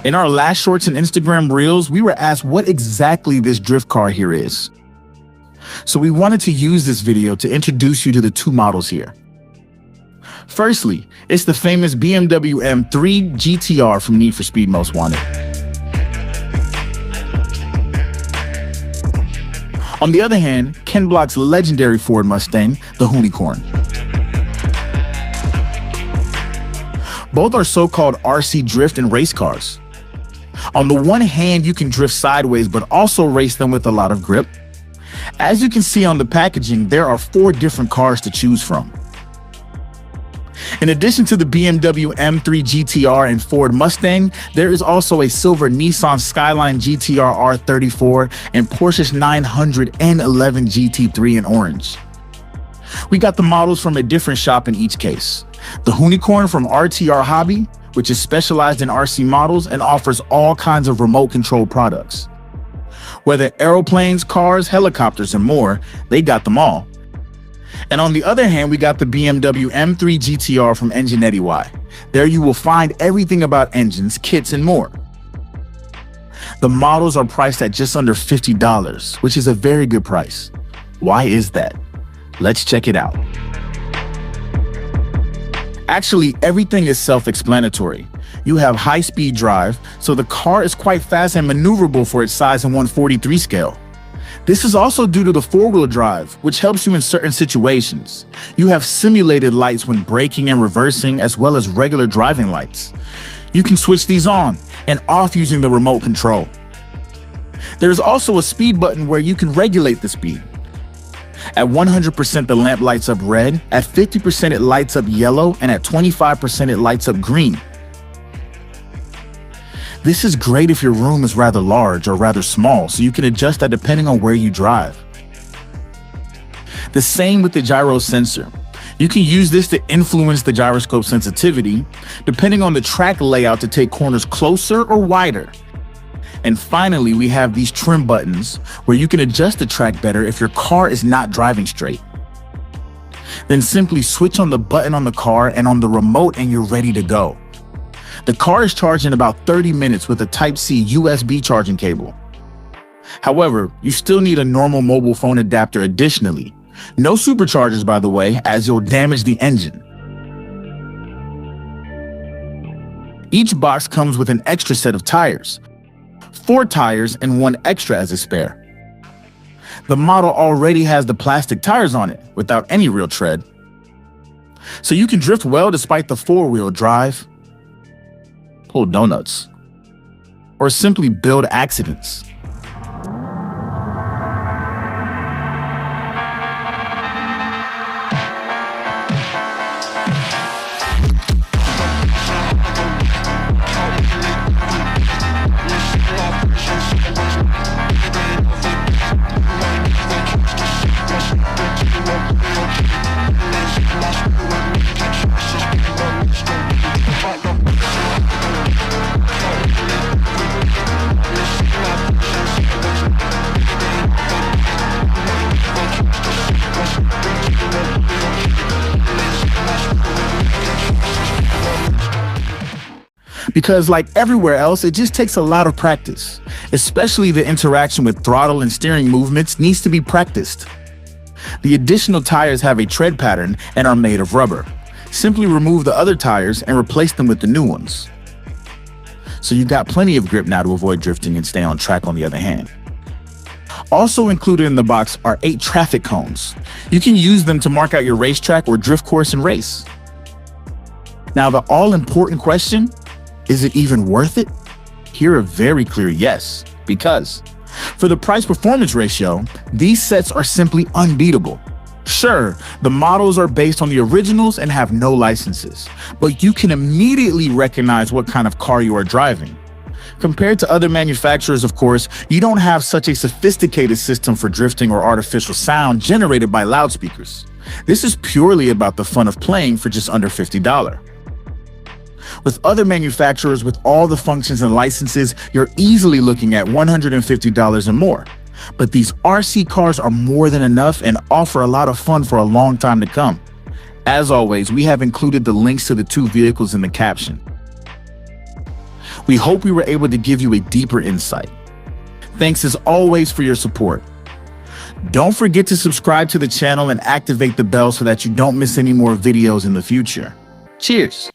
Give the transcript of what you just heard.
In our last shorts and Instagram reels, we were asked what exactly this drift car here is. So we wanted to use this video to introduce you to the two models here. Firstly, it's the famous BMW M3 GTR from Need for Speed Most Wanted. On the other hand, Ken Block's legendary Ford Mustang, the Hoonicorn. Both are so-called RC drift and race cars. On the one hand, you can drift sideways, but also race them with a lot of grip. As you can see on the packaging, there are 4 different cars to choose from. In addition to the BMW M3 GTR and Ford Mustang, there is also a silver Nissan Skyline GTR R34 and Porsche's 911 GT3 in orange. We got the models from a different shop in each case. The Hoonicorn from RTRHobby, which is specialized in RC models and offers all kinds of remote control products. Whether aeroplanes, cars, helicopters, and more, they got them all. And on the other hand, we got the BMW M3 GTR from Enginediy. There you will find everything about engines, kits, and more. The models are priced at just under $50, which is a very good price. Why is that? Let's check it out. Actually, everything is self-explanatory. You have high-speed drive, so the car is quite fast and maneuverable for its size and 1/43 scale. This is also due to the 4-wheel drive, which helps you in certain situations. You have simulated lights when braking and reversing, as well as regular driving lights. You can switch these on and off using the remote control. There is also a speed button where you can regulate the speed. At 100%, the lamp lights up red, at 50% it lights up yellow, and at 25% it lights up green. This is great if your room is rather large or rather small, so you can adjust that depending on where you drive. The same with the gyro sensor. You can use this to influence the gyroscope sensitivity, depending on the track layout to take corners closer or wider. And finally, we have these trim buttons where you can adjust the track better if your car is not driving straight. Then simply switch on the button on the car and on the remote and you're ready to go. The car is charged in about 30 minutes with a Type-C USB charging cable. However, you still need a normal mobile phone adapter additionally. No superchargers, by the way, as you'll damage the engine. Each box comes with an extra set of tires. 4 tires and 1 extra as a spare. The model already has the plastic tires on it without any real tread. So you can drift well despite the 4-wheel drive, pull donuts, or simply build accidents. Because like everywhere else, it just takes a lot of practice. Especially the interaction with throttle and steering movements needs to be practiced. The additional tires have a tread pattern and are made of rubber. Simply remove the other tires and replace them with the new ones. So you got plenty of grip now to avoid drifting and stay on track on the other hand. Also included in the box are 8 traffic cones. You can use them to mark out your racetrack or drift course and race. Now the all-important question, is it even worth it? Here a very clear yes, because for the price-performance ratio, these sets are simply unbeatable. Sure, the models are based on the originals and have no licenses, but you can immediately recognize what kind of car you are driving. Compared to other manufacturers, of course, you don't have such a sophisticated system for drifting or artificial sound generated by loudspeakers. This is purely about the fun of playing for just under $50. With other manufacturers with all the functions and licenses, you're easily looking at $150 and more. But these RC cars are more than enough and offer a lot of fun for a long time to come. As always, we have included the links to the 2 vehicles in the caption. We hope we were able to give you a deeper insight. Thanks as always for your support. Don't forget to subscribe to the channel and activate the bell so that you don't miss any more videos in the future. Cheers!